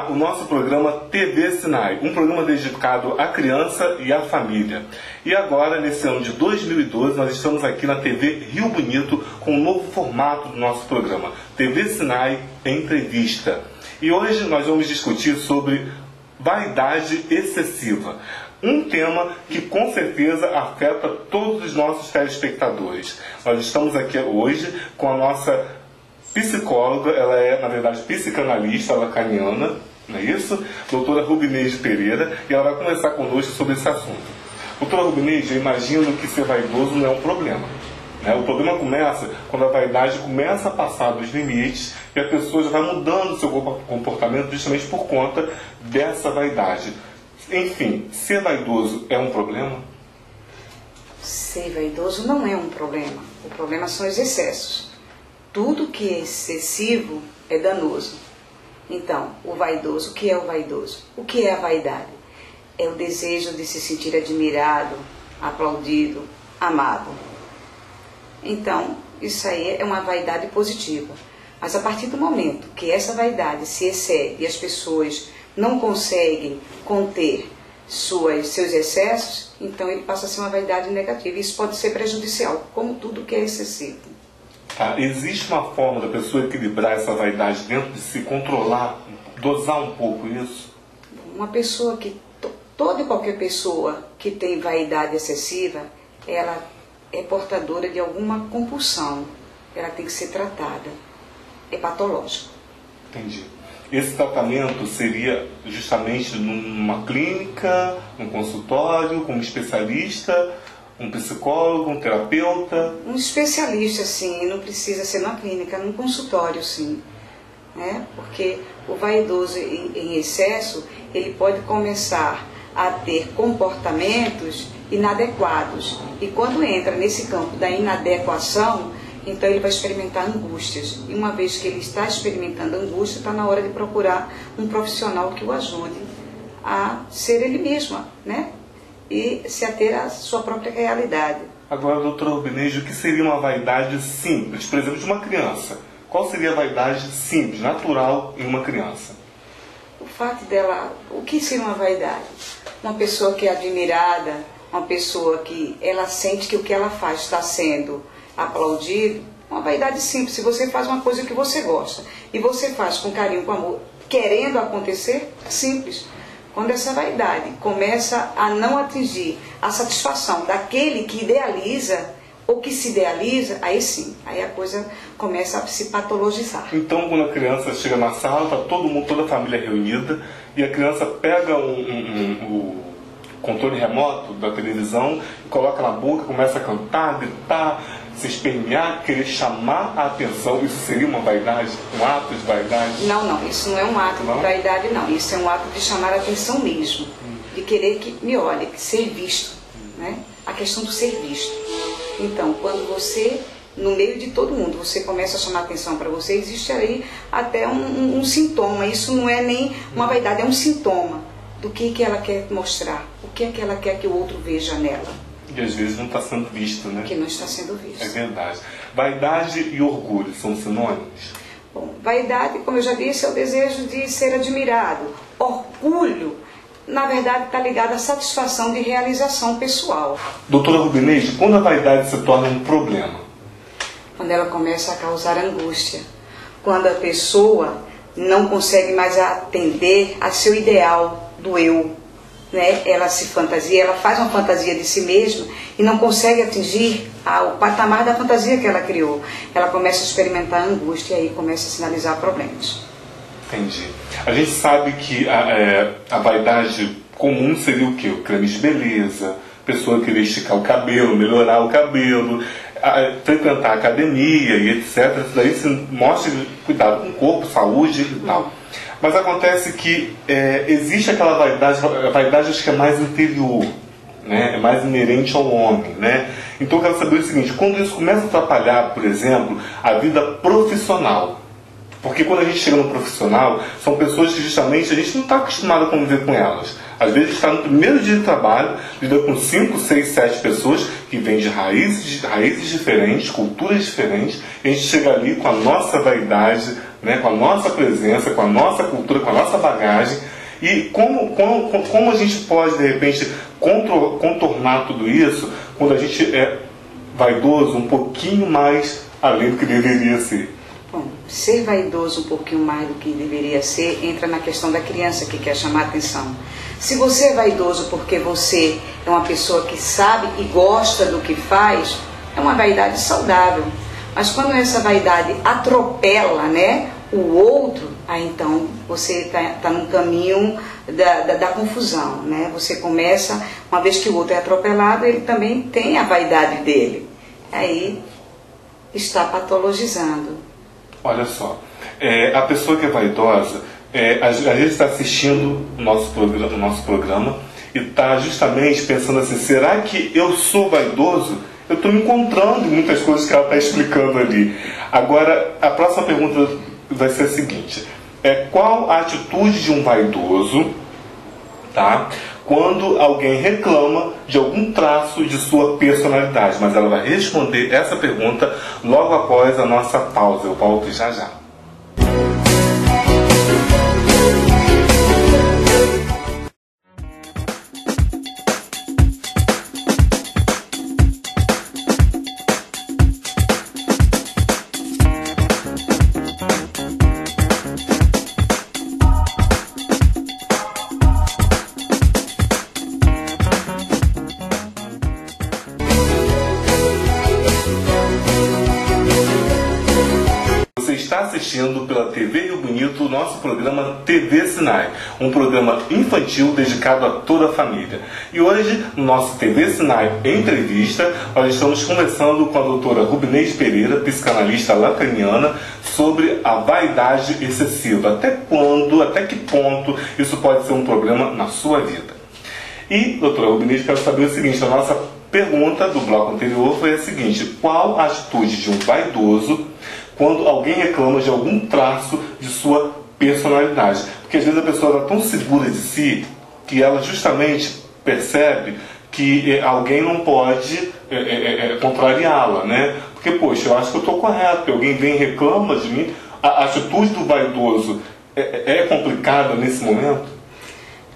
ar o nosso programa TV Sinai, um programa dedicado à criança e à família. E agora, nesse ano de 2012, nós estamos aqui na TV Rio Bonito com um novo formato do nosso programa, TV Sinai Entrevista. E hoje nós vamos discutir sobre vaidade excessiva. Um tema que com certeza afeta todos os nossos telespectadores. Nós estamos aqui hoje com a nossa psicóloga, ela é, na verdade, psicanalista lacaniana, não é isso? Doutora Rubineide Pereira, e ela vai conversar conosco sobre esse assunto. Doutora Rubineide, eu imagino que ser vaidoso não é um problema. Né? O problema começa quando a vaidade começa a passar dos limites e a pessoa já vai mudando o seu comportamento justamente por conta dessa vaidade. Enfim, ser vaidoso é um problema? Ser vaidoso não é um problema. O problema são os excessos. Tudo que é excessivo é danoso. Então, o vaidoso, o que é o vaidoso? O que é a vaidade? É o desejo de se sentir admirado, aplaudido, amado. Então, isso aí é uma vaidade positiva. Mas a partir do momento que essa vaidade se excede e as pessoas não conseguem conter seus excessos, então ele passa a ser uma vaidade negativa. Isso pode ser prejudicial, como tudo que é excessivo. Existe uma forma da pessoa equilibrar essa vaidade dentro de si, controlar, dosar um pouco isso? Uma pessoa que, toda e qualquer pessoa que tem vaidade excessiva, ela é portadora de alguma compulsão. Ela tem que ser tratada. É patológico. Entendi. Esse tratamento seria justamente numa clínica, num consultório, com um especialista, um psicólogo, um terapeuta? Um especialista, sim, não precisa ser na clínica, num consultório, sim. Né? Porque o vaidoso em excesso, ele pode começar a ter comportamentos inadequados. E quando entra nesse campo da inadequação, então ele vai experimentar angústias. E uma vez que ele está experimentando angústia, está na hora de procurar um profissional que o ajude a ser ele mesmo, né? E se ater à sua própria realidade. Agora, doutora Rubineide, o que seria uma vaidade simples? Por exemplo, de uma criança. Qual seria a vaidade simples, natural em uma criança? O fato dela... O que seria uma vaidade? Uma pessoa que é admirada, uma pessoa que ela sente que o que ela faz está sendo aplaudido. Uma vaidade simples. Se você faz uma coisa que você gosta e você faz com carinho, com amor, querendo acontecer, é simples. Quando essa vaidade começa a não atingir a satisfação daquele que idealiza ou que se idealiza, aí sim, aí a coisa começa a se patologizar. Então, quando a criança chega na sala, está todo mundo, toda a família reunida, e a criança pega o controle remoto da televisão e coloca na boca, começa a cantar, gritar, se espernear, querer chamar a atenção, isso seria uma vaidade, um ato de vaidade? Não, isso não é um ato de vaidade, não. Isso é um ato de chamar a atenção mesmo, de querer que me olhe, ser visto, né? A questão do ser visto. Então, quando você, no meio de todo mundo, você começa a chamar a atenção para você, existe aí até um sintoma. Isso não é nem uma vaidade, é um sintoma do que ela quer mostrar, o que é que ela quer que o outro veja nela. E às vezes não está sendo visto, né? Que não está sendo visto. É verdade. Vaidade e orgulho são sinônimos? Bom, vaidade, como eu já disse, é o desejo de ser admirado. Orgulho, na verdade, está ligado à satisfação de realização pessoal. Doutora Rubineide, quando a vaidade se torna um problema? Quando ela começa a causar angústia. Quando a pessoa não consegue mais atender a seu ideal do eu. Né? Ela se fantasia, ela faz uma fantasia de si mesma e não consegue atingir o patamar da fantasia que ela criou. Ela começa a experimentar angústia e aí começa a sinalizar problemas. Entendi. A gente sabe que a vaidade comum seria o quê? O creme de beleza, a pessoa querer esticar o cabelo, melhorar o cabelo, frequentar a academia e etc. Isso daí se mostra cuidado com o corpo, saúde e tal. Mas acontece que existe aquela vaidade, a vaidade acho que é mais interior, né? É mais inerente ao homem, né? Então eu quero saber o seguinte, quando isso começa a atrapalhar, por exemplo, a vida profissional, porque quando a gente chega no profissional, são pessoas que justamente a gente não está acostumado a conviver com elas. Às vezes está no primeiro dia de trabalho, lida com 5, 6, 7 pessoas que vêm de raízes diferentes, culturas diferentes, e a gente chega ali com a nossa vaidade né, com a nossa presença, com a nossa cultura, com a nossa bagagem, e como a gente pode, de repente, contornar tudo isso quando a gente é vaidoso um pouquinho mais além do que deveria ser. Bom, ser vaidoso um pouquinho mais do que deveria ser entra na questão da criança que quer chamar a atenção. Se você é vaidoso porque você é uma pessoa que sabe e gosta do que faz, é uma vaidade saudável. Mas quando essa vaidade atropela, né, o outro, aí então você está num caminho da confusão, né? Você começa, uma vez que o outro é atropelado, ele também tem a vaidade dele. Aí está patologizando. Olha só, a pessoa que é vaidosa, a gente está assistindo o nosso programa e está justamente pensando assim, será que eu sou vaidoso? Eu estou me encontrando em muitas coisas que ela está explicando ali. Agora, a próxima pergunta vai ser a seguinte, qual a atitude de um vaidoso, tá, quando alguém reclama de algum traço de sua personalidade? Mas ela vai responder essa pergunta logo após a nossa pausa. Eu volto já já. Está assistindo pela TV Rio Bonito o nosso programa TV Sinai, um programa infantil dedicado a toda a família. E hoje, no nosso TV Sinai Entrevista, nós estamos conversando com a doutora Rubinês Pereira, psicanalista lacaniana, sobre a vaidade excessiva. Até quando, até que ponto isso pode ser um problema na sua vida? E, doutora Rubinês, quero saber o seguinte, a nossa pergunta do bloco anterior foi a seguinte, qual a atitude de um vaidoso quando alguém reclama de algum traço de sua personalidade? Porque às vezes a pessoa está tão segura de si que ela justamente percebe que alguém não pode contrariá-la, né? Porque, poxa, eu acho que eu estou correto, porque alguém vem e reclama de mim. A atitude do vaidoso é complicada nesse momento?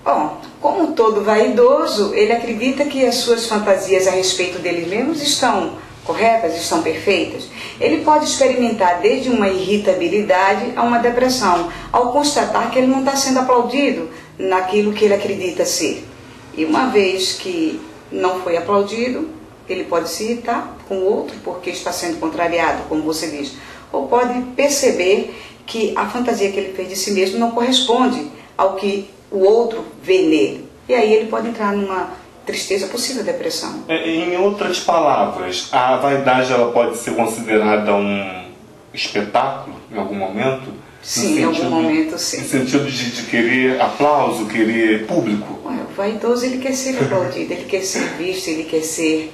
Bom, como todo vaidoso, ele acredita que as suas fantasias a respeito dele mesmo estão corretas, estão perfeitas. Ele pode experimentar desde uma irritabilidade a uma depressão, ao constatar que ele não está sendo aplaudido naquilo que ele acredita ser. E uma vez que não foi aplaudido, ele pode se irritar com o outro porque está sendo contrariado, como você diz. Ou pode perceber que a fantasia que ele fez de si mesmo não corresponde ao que o outro vê nele. E aí ele pode entrar numa tristeza, possível depressão. Em outras palavras, a vaidade ela pode ser considerada um espetáculo em algum momento? Sim, em algum momento sim. No sentido de querer aplauso, querer público? O vaidoso ele quer ser aplaudido, ele quer ser visto, ele quer ser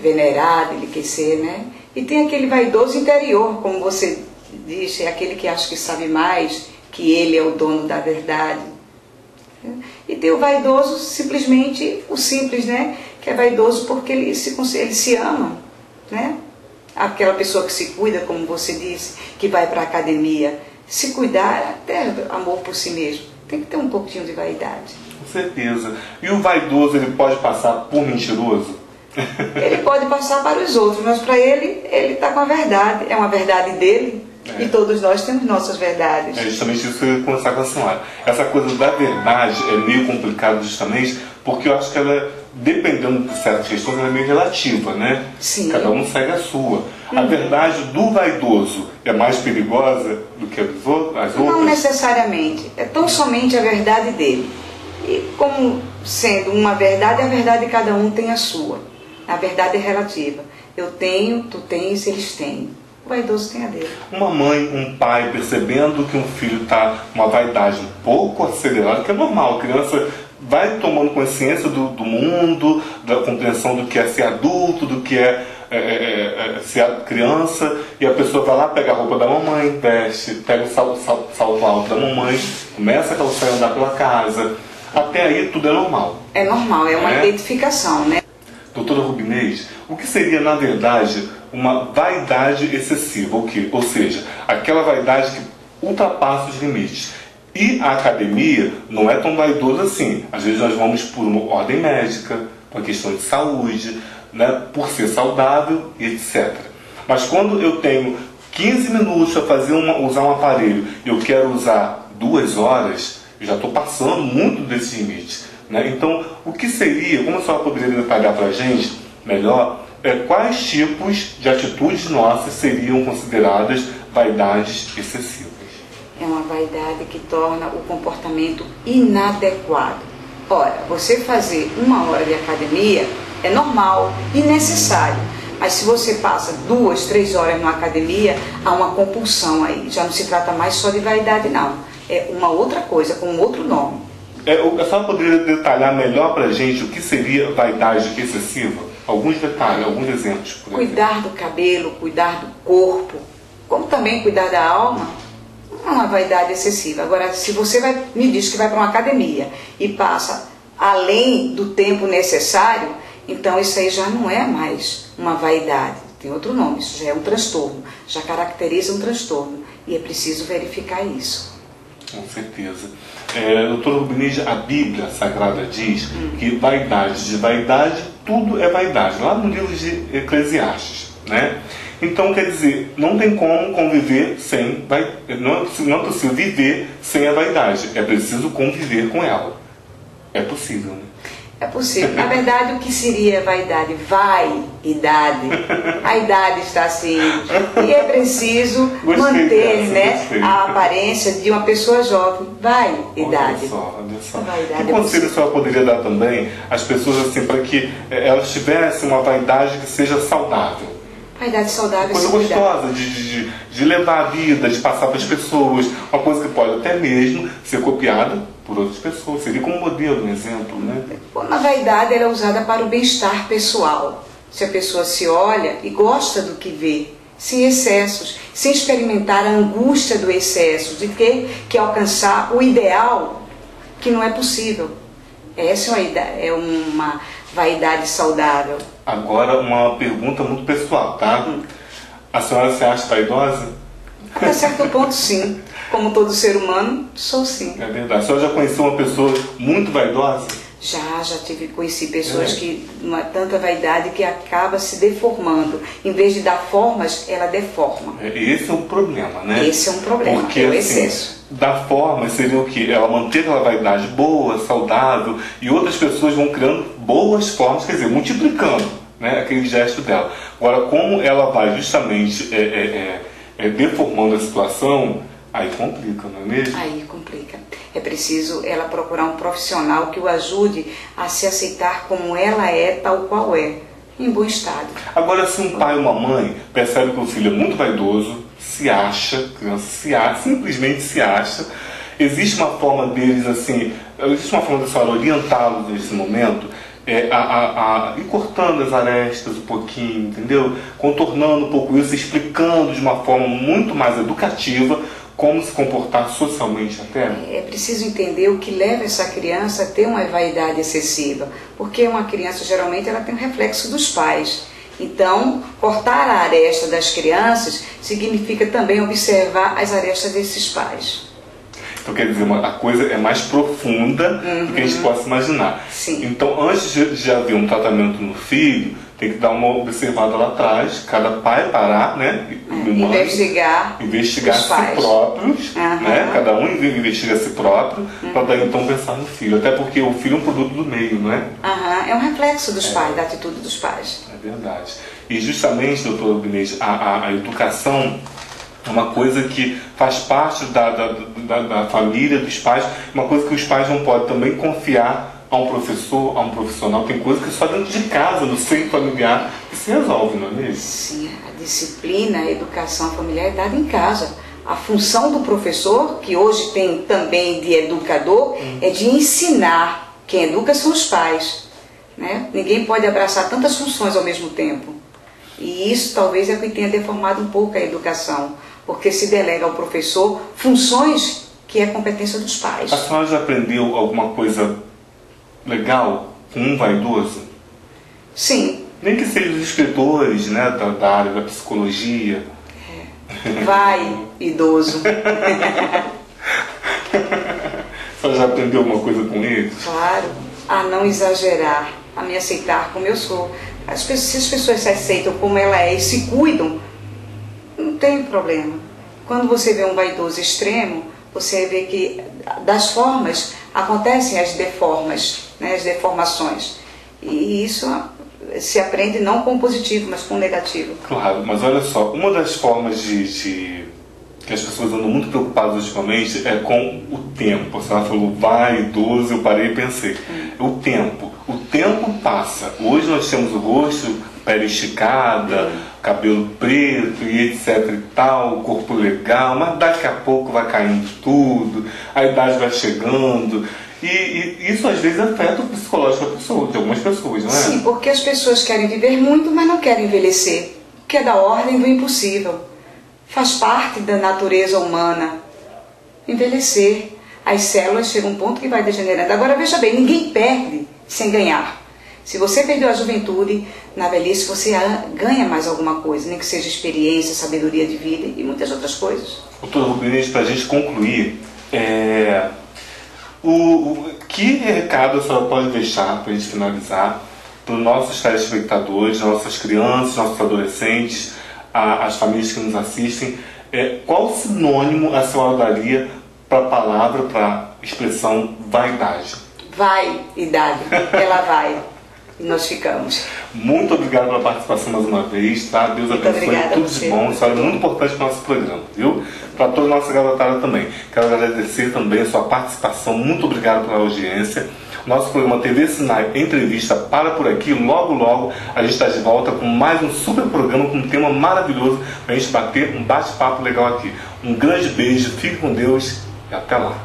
venerado, ele quer ser, né? E tem aquele vaidoso interior, como você disse, é aquele que acha que sabe mais, que ele é o dono da verdade. E tem o vaidoso, simplesmente o simples, né? Que é vaidoso porque ele se ama, né? Aquela pessoa que se cuida, como você disse, que vai para a academia. Se cuidar, até amor por si mesmo. Tem que ter um pouquinho de vaidade. Com certeza. E o vaidoso, ele pode passar por mentiroso? Ele pode passar para os outros, mas para ele está com a verdade. É uma verdade dele. E todos nós temos nossas verdades. É justamente isso que eu ia conversar com a senhora. Essa coisa da verdade é meio complicado justamente porque eu acho que ela, dependendo de certas questões, ela é meio relativa, né? Sim. Cada um segue a sua. A verdade do vaidoso é mais perigosa do que as outras? Não necessariamente. É tão somente a verdade dele. E como sendo uma verdade, a verdade de cada um tem a sua. A verdade é relativa. Eu tenho, tu tens, eles têm. O vaidoso tem a dele. Uma mãe, um pai percebendo que um filho está uma vaidade um pouco acelerada, que é normal, a criança vai tomando consciência do mundo, da compreensão do que é ser adulto, do que é ser criança, e a pessoa vai lá, pega a roupa da mamãe, veste, pega o salto alto da mamãe, começa a calçar e andar pela casa. Até aí tudo é normal. É normal, é uma identificação, né? Doutora Rubinês, o que seria, na verdade, uma vaidade excessiva? O quê? Ou seja, aquela vaidade que ultrapassa os limites. E a academia não é tão vaidoso assim. Às vezes nós vamos por uma ordem médica, por uma questão de saúde, né, por ser saudável, etc. Mas quando eu tenho 15 minutos para usar um aparelho e eu quero usar 2 horas, eu já estou passando muito desse limite. Né? Então, o que seria, como a senhora poderia detalhar para a gente melhor, quais tipos de atitudes nossas seriam consideradas vaidades excessivas? É uma vaidade que torna o comportamento inadequado. Ora, você fazer 1 hora de academia é normal e necessário. Mas se você passa 2, 3 horas numa academia, há uma compulsão aí. Já não se trata mais só de vaidade, não. É uma outra coisa, com outro nome. A senhora poderia detalhar melhor para a gente o que seria vaidade excessiva? Alguns detalhes, alguns exemplos. Por cuidar do cabelo, cuidar do corpo, como também cuidar da alma, não é uma vaidade excessiva. Agora, se você me diz que vai para uma academia e passa além do tempo necessário, então isso aí já não é mais uma vaidade. Tem outro nome, isso já é um transtorno, já caracteriza um transtorno. E é preciso verificar isso. Com certeza. Doutor Rubinês, a Bíblia Sagrada diz que vaidade de vaidade, tudo é vaidade. Lá no livro de Eclesiastes, né? Então, quer dizer, não tem como conviver sem não é possível viver sem a vaidade. É preciso conviver com ela. É possível, né? É possível. Na verdade, o que seria vaidade? Idade. A idade está assim. E é preciso manter, né, a aparência de uma pessoa jovem. Idade. Olha só. Que conselho a senhora poderia dar também às pessoas assim, para que elas tivessem uma vaidade que seja saudável? Vaidade saudável. Coisa gostosa de levar a vida, de passar para as pessoas. Uma coisa que pode até mesmo ser copiada por outras pessoas. Seria como modelo, um exemplo, né? A vaidade era usada para o bem-estar pessoal. Se a pessoa se olha e gosta do que vê, sem excessos, sem experimentar a angústia do excesso, de ter que alcançar o ideal, que não é possível. Essa é uma vaidade saudável. Agora, uma pergunta muito pessoal, tá? A senhora se acha vaidosa? Até certo ponto, sim. Como todo ser humano, sou sim. É verdade. A senhora já conheceu uma pessoa muito vaidosa? Já conheci pessoas que tanta vaidade que acaba se deformando. Em vez de dar formas, ela deforma. Esse é um problema, né? Esse é um problema, porque, é o excesso. Da forma seria o quê? Ela manter aquela vaidade boa, saudável, e outras pessoas vão criando boas formas, quer dizer, multiplicando, né, aquele gesto dela. Agora, como ela vai justamente deformando a situação, aí complica, não é mesmo? Aí complica. É preciso ela procurar um profissional que o ajude a se aceitar como ela é, tal qual é, em bom estado. Agora, se um pai ou uma mãe percebe que o filho é muito vaidoso, se acha, simplesmente se acha, existe uma forma deles assim, existe uma forma da senhora orientá-los nesse momento, ir cortando as arestas um pouquinho, entendeu? Contornando um pouco isso, explicando de uma forma muito mais educativa como se comportar socialmente até? É preciso entender o que leva essa criança a ter uma vaidade excessiva, porque uma criança geralmente ela tem um reflexo dos pais. Então, cortar a aresta das crianças significa também observar as arestas desses pais. Então, quer dizer, a coisa é mais profunda do que a gente possa imaginar. Sim. Então, antes de haver um tratamento no filho, tem que dar uma observada lá atrás, cada pai parar, né? Investigar a si próprios, né? Cada um investiga a si próprio, para daí então pensar no filho. Até porque o filho é um produto do meio, não é? É um reflexo dos pais, da atitude dos pais. É verdade. E justamente, doutor Rubinês, a educação é uma coisa que faz parte da família, dos pais, uma coisa que os pais não podem também confiar a um professor, a um profissional. Tem coisa que só dentro de casa, no seio familiar, que se resolve, não é mesmo? Sim, a disciplina, a educação familiar é dada em casa. A função do professor, que hoje tem também de educador, é de ensinar. Quem educa são os pais, né? Ninguém pode abraçar tantas funções ao mesmo tempo. E isso talvez é o que tenha deformado um pouco a educação, porque se delega ao professor funções que é competência dos pais. A senhora já aprendeu alguma coisa legal com um vaidoso? Sim. Nem que sejam os escritores, né, da área da psicologia. Vai, idoso. Você já aprendeu alguma coisa com ele? Claro, a não exagerar, a me aceitar como eu sou. Se as pessoas se aceitam como ela é e se cuidam, não tem problema. Quando você vê um vaidoso extremo, você vê que das formas acontecem as deformas, né, as deformações. E isso se aprende não com positivo, mas com negativo. Claro, mas olha só, uma das formas que as pessoas andam muito preocupadas ultimamente é com o tempo. Você falou, vai, idoso, eu parei e pensei. O tempo passa. Hoje nós temos o rosto, pele esticada, cabelo preto e etc e tal, corpo legal, mas daqui a pouco vai caindo tudo, a idade vai chegando. E isso às vezes afeta o psicológico da pessoa, de algumas pessoas, não é? Sim, porque as pessoas querem viver muito, mas não querem envelhecer, que é da ordem do impossível. Faz parte da natureza humana envelhecer. As células chegam a um ponto que vai degenerando. Agora veja bem, ninguém perde sem ganhar. Se você perdeu a juventude, na velhice você ganha mais alguma coisa, nem que seja experiência, sabedoria de vida e muitas outras coisas. Doutor Rubinete, para a gente concluir, que recado a senhora pode deixar para a gente finalizar para os nossos telespectadores, nossas crianças, nossos adolescentes, as famílias que nos assistem? Qual sinônimo a senhora daria para a palavra, para a expressão vaidade? Vai, idade, ela vai. E nós ficamos. Muito obrigado pela participação mais uma vez, tá? Deus abençoe, tudo de bom. A senhora é muito importante para o nosso programa, viu? Para toda a nossa garotada também. Quero agradecer também a sua participação, muito obrigado pela audiência. Nosso programa TV Sinai Entrevista para por aqui. Logo, logo a gente está de volta com mais um super programa com um tema maravilhoso para a gente bater um bate-papo legal aqui. Um grande beijo, fique com Deus e até lá.